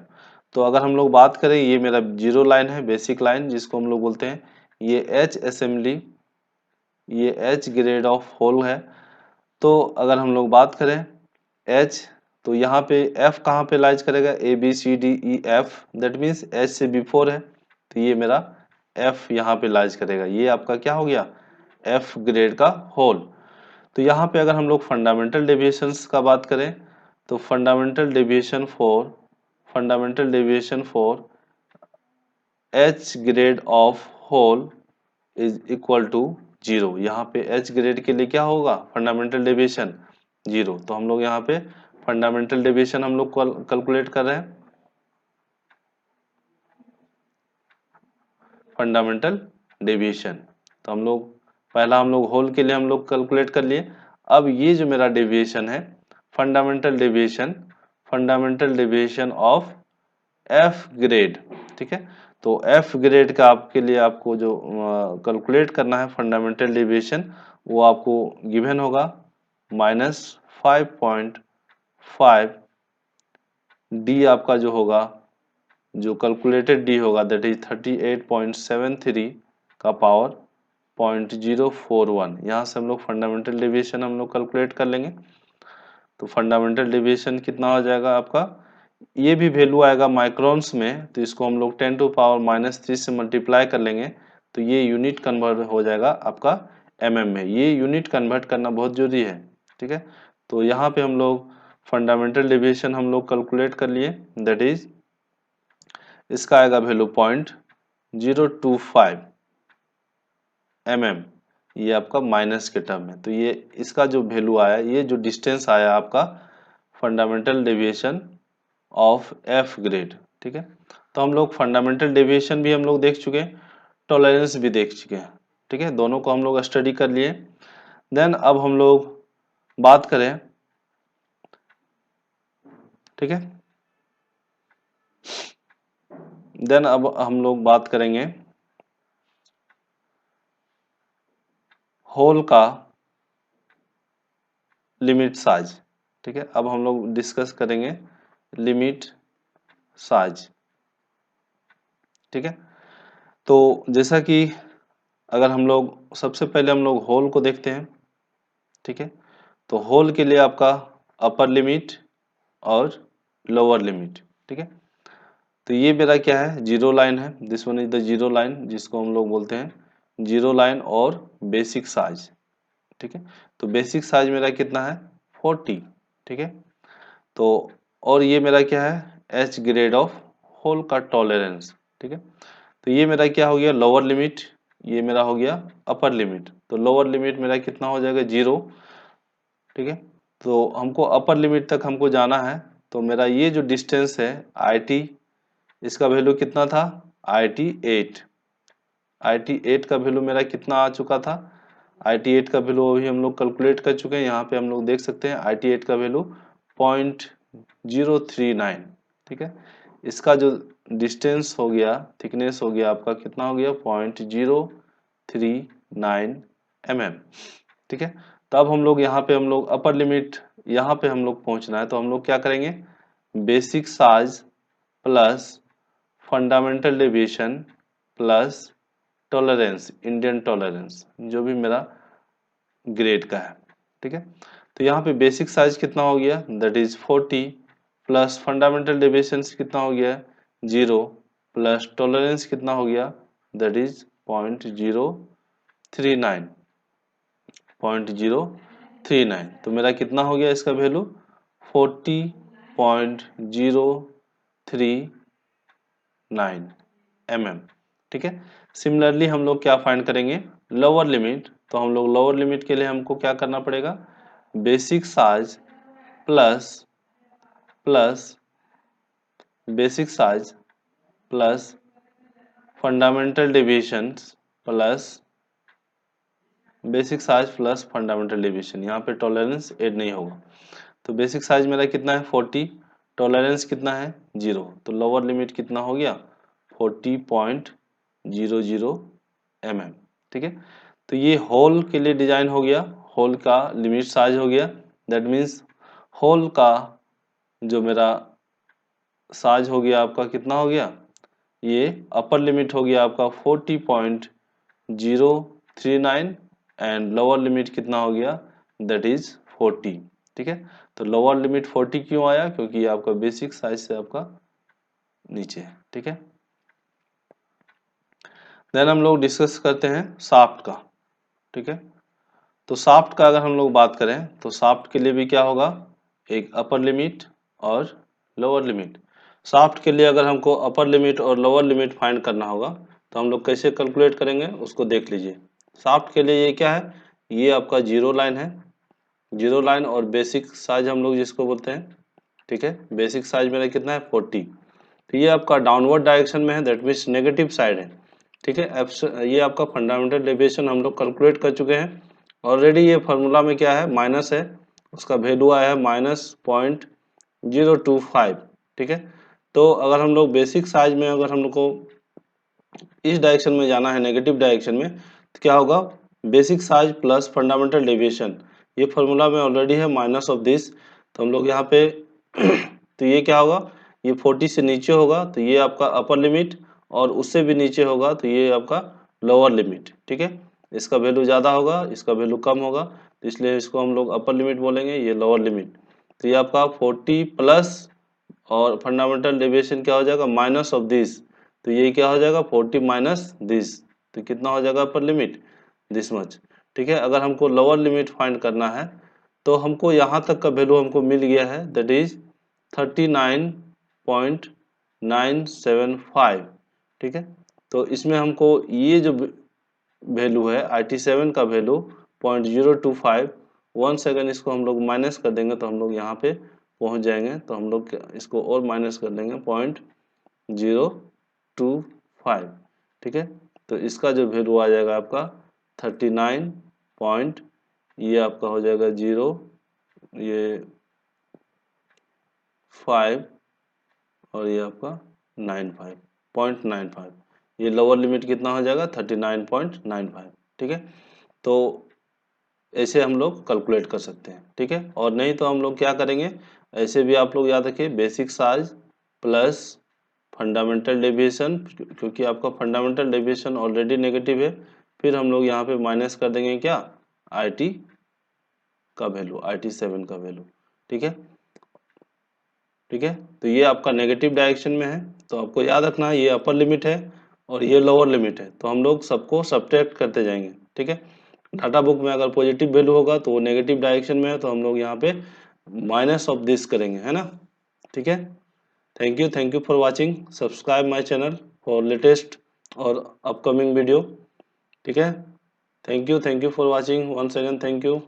तो अगर हम लोग बात करें ये मेरा जीरो लाइन है, बेसिक लाइन जिसको हम लोग बोलते हैं, ये H असेंबली, ये H ग्रेड ऑफ होल है। तो अगर हम लोग बात करें H, तो यहाँ पे F कहाँ पे लाइज करेगा, ABCDEF, दैट मीन्स H से बिफोर है तो ये मेरा F यहाँ पे लाइज करेगा। ये आपका क्या हो गया, F ग्रेड का होल। तो यहाँ पे अगर हम लोग फंडामेंटल डेविएशंस का बात करें तो fundamental deviation for H grade of hole is equal to 0। यहाँ पे H ग्रेड के लिए क्या होगा, फंडामेंटल डेविएशन 0। तो हम लोग यहाँ पे फंडामेंटल डेविएशन हम लोग कैलकुलेट कर रहे हैं, फंडामेंटल डेविएशन। तो हम लोग पहला हम लोग होल के लिए हम लोग कैलकुलेट कर लिए। अब ये जो मेरा डेविएशन है fundamental deviation of F grade. ठीक है, तो F ग्रेड का आपके लिए आपको जो कैलकुलेट करना है फंडामेंटल डेविएशन वो आपको गिवन होगा -5.5 डी आपका जो होगा, जो कैलकुलेटेड डी होगा दैट इज 38.73 का पावर 0.041। यहाँ से हम लोग फंडामेंटल डेविएशन हम लोग कैलकुलेट कर लेंगे। तो फंडामेंटल डेविएशन कितना हो जाएगा आपका, ये भी वैल्यू आएगा माइक्रोन्स में, तो इसको हम लोग 10⁻³ से मल्टीप्लाई कर लेंगे तो ये यूनिट कन्वर्ट हो जाएगा आपका में। ये यूनिट कन्वर्ट करना बहुत जरूरी है। ठीक है, तो यहाँ पे हम लोग फंडामेंटल डेविएशन हम लोग कैलकुलेट कर लिए, दैट इज इसका आएगा वैल्यू 0.025 ये आपका माइनस के टर्म में। तो ये इसका जो वैल्यू आया, ये जो डिस्टेंस आया आपका fundamental deviation of F grade. ठीक है, तो हम लोग फंडामेंटल डेविएशन भी हम लोग देख चुके हैं, टॉलरेंस भी देख चुके हैं। ठीक है, दोनों को हम लोग स्टडी कर लिए। देन अब हम लोग बात करें, ठीक है, देन अब हम लोग बात करेंगे होल का लिमिट साइज। ठीक है, अब हम लोग डिस्कस करेंगे लिमिट साइज। ठीक है, तो जैसा कि अगर हम लोग सबसे पहले हम लोग होल को देखते हैं। ठीक है, तो होल के लिए आपका अपर लिमिट और लोअर लिमिट। ठीक है, तो ये मेरा क्या है, जीरो लाइन है, this one is the zero line, जिसको हम लोग बोलते हैं जीरो लाइन और बेसिक साइज। ठीक है, तो बेसिक साइज मेरा कितना है, 40। ठीक है, तो और ये मेरा क्या है, एच ग्रेड ऑफ होल का टॉलरेंस। ठीक है, तो ये मेरा क्या हो गया, लोअर लिमिट, ये मेरा हो गया अपर लिमिट। तो लोअर लिमिट मेरा कितना हो जाएगा, 0। ठीक है, तो हमको अपर लिमिट तक हमको जाना है, तो मेरा ये जो डिस्टेंस है आई टी, इसका वैल्यू कितना था, आई टी 8। आई टी 8 का वैल्यू मेरा कितना आ चुका था, आई टी 8 का वैल्यू अभी हम लोग कैलकुलेट कर चुके हैं। यहाँ पे हम लोग देख सकते हैं आई टी 8 का वैल्यू 0.039। ठीक है, इसका जो डिस्टेंस हो गया, थिकनेस हो गया आपका कितना हो गया, 0.039 mm। ठीक है, तब हम लोग यहाँ पे हम लोग अपर लिमिट, यहाँ पे हम लोग पहुँचना है, तो हम लोग क्या करेंगे, basic size plus fundamental deviation plus tolerance, Indian tolerance, जो भी मेरा ग्रेड का है। ठीक है, तो यहाँ पे बेसिक साइज कितना हो गया, that is 40 plus fundamental deviation कितना हो गया, 0 प्लस टॉलरेंस कितना हो गया, दैट इज 0.039। तो मेरा कितना हो गया इसका वैल्यू, 40.039 mm। ठीक है, सिमिलरली हम लोग क्या फाइंड करेंगे, लोअर लिमिट। तो हम लोग लोअर लिमिट के लिए हमको क्या करना पड़ेगा, basic size plus plus basic size plus fundamental deviations plus basic size plus fundamental deviation, यहाँ पे टॉलरेंस ऐड नहीं होगा। तो बेसिक साइज मेरा कितना है, 40, टॉलरेंस कितना है, 0, तो लोअर लिमिट कितना हो गया, 40.00 mm। ठीक है, तो ये होल के लिए डिजाइन हो गया, होल का लिमिट साइज हो गया। दैट मीन्स होल का जो मेरा साइज हो गया आपका कितना हो गया, ये अपर लिमिट हो गया आपका 40.039 एंड लोअर लिमिट कितना हो गया, दैट इज 40। ठीक है, तो लोअर लिमिट 40 क्यों आया, क्योंकि ये आपका बेसिक साइज से आपका नीचे है। ठीक है, देन हम लोग डिस्कस करते हैं शाफ्ट का। ठीक है, तो शाफ्ट का अगर हम लोग बात करें, तो शाफ्ट के लिए भी क्या होगा, एक अपर लिमिट और लोअर लिमिट। शाफ्ट के लिए अगर हमको अपर लिमिट और लोअर लिमिट फाइंड करना होगा, तो हम लोग कैसे कैलकुलेट करेंगे उसको देख लीजिए। शाफ्ट के लिए ये क्या है, ये आपका जीरो लाइन है, जीरो लाइन और बेसिक साइज हम लोग जिसको बोलते हैं। ठीक है, बेसिक साइज मेरा कितना है, 40। तो ये आपका डाउनवर्ड डायरेक्शन में है, दैट मीन्स नेगेटिव साइड है। ठीक है, ये आपका फंडामेंटल डेविएशन हम लोग कैलकुलेट कर चुके हैं ऑलरेडी। ये फार्मूला में क्या है, माइनस है, उसका वैल्यू आया है -0.025। ठीक है, तो अगर हम लोग बेसिक साइज में अगर हम लोग को इस डायरेक्शन में जाना है, नेगेटिव डायरेक्शन में, तो क्या होगा, basic size plus fundamental deviation, ये फार्मूला में ऑलरेडी है माइनस ऑफ दिस। तो हम लोग यहाँ पे तो ये क्या होगा, ये 40 से नीचे होगा, तो ये आपका अपर लिमिट, और उससे भी नीचे होगा तो ये आपका लोअर लिमिट। ठीक है, इसका वैल्यू ज़्यादा होगा, इसका वैल्यू कम होगा, तो इसलिए इसको हम लोग अपर लिमिट बोलेंगे, ये लोअर लिमिट। तो ये आपका 40 प्लस और फंडामेंटल डेविएशन क्या हो जाएगा, माइनस ऑफ दिस, तो ये क्या हो जाएगा, 40 माइनस दिस, तो कितना हो जाएगा अपर लिमिट, दिस मच। ठीक है, अगर हमको लोअर लिमिट फाइंड करना है, तो हमको यहाँ तक का वैल्यू हमको मिल गया है, दैट इज 39.975। ठीक है, तो इसमें हमको ये जो वैल्यू है IT7 का वैल्यू 0.025, 1 सेकेंड इसको हम लोग माइनस कर देंगे, तो हम लोग यहाँ पे पहुंच जाएंगे तो हम लोग इसको और माइनस कर देंगे 0.025, ठीक है। तो इसका जो वैल्यू आ जाएगा आपका 39 पॉइंट, ये आपका हो जाएगा 0, ये 5 और ये आपका 95.95, ये लोअर लिमिट कितना हो जाएगा 39.95, ठीक है। तो ऐसे हम लोग कैलकुलेट कर सकते हैं, ठीक है। और नहीं तो हम लोग क्या करेंगे, ऐसे भी आप लोग याद रखिए, basic size plus fundamental deviation, क्योंकि आपका फंडामेंटल डेविएशन ऑलरेडी नेगेटिव है, फिर हम लोग यहाँ पे माइनस कर देंगे क्या, IT का वैल्यू, IT7 का वैल्यू, ठीक है। ठीक है, तो ये आपका नेगेटिव डायरेक्शन में है, तो आपको याद रखना है ये अपर लिमिट है और ये लोअर लिमिट है, तो हम लोग सबको सब्ट्रैक्ट करते जाएंगे, ठीक है। डाटा बुक में अगर पॉजिटिव वैल्यू होगा तो वो नेगेटिव डायरेक्शन में है, तो हम लोग यहाँ पे माइनस ऑफ दिस करेंगे, है ना, ठीक है। Thank you for watching, subscribe my channel for latest और अपकमिंग वीडियो, ठीक है। Thank you for watching, once again thank you.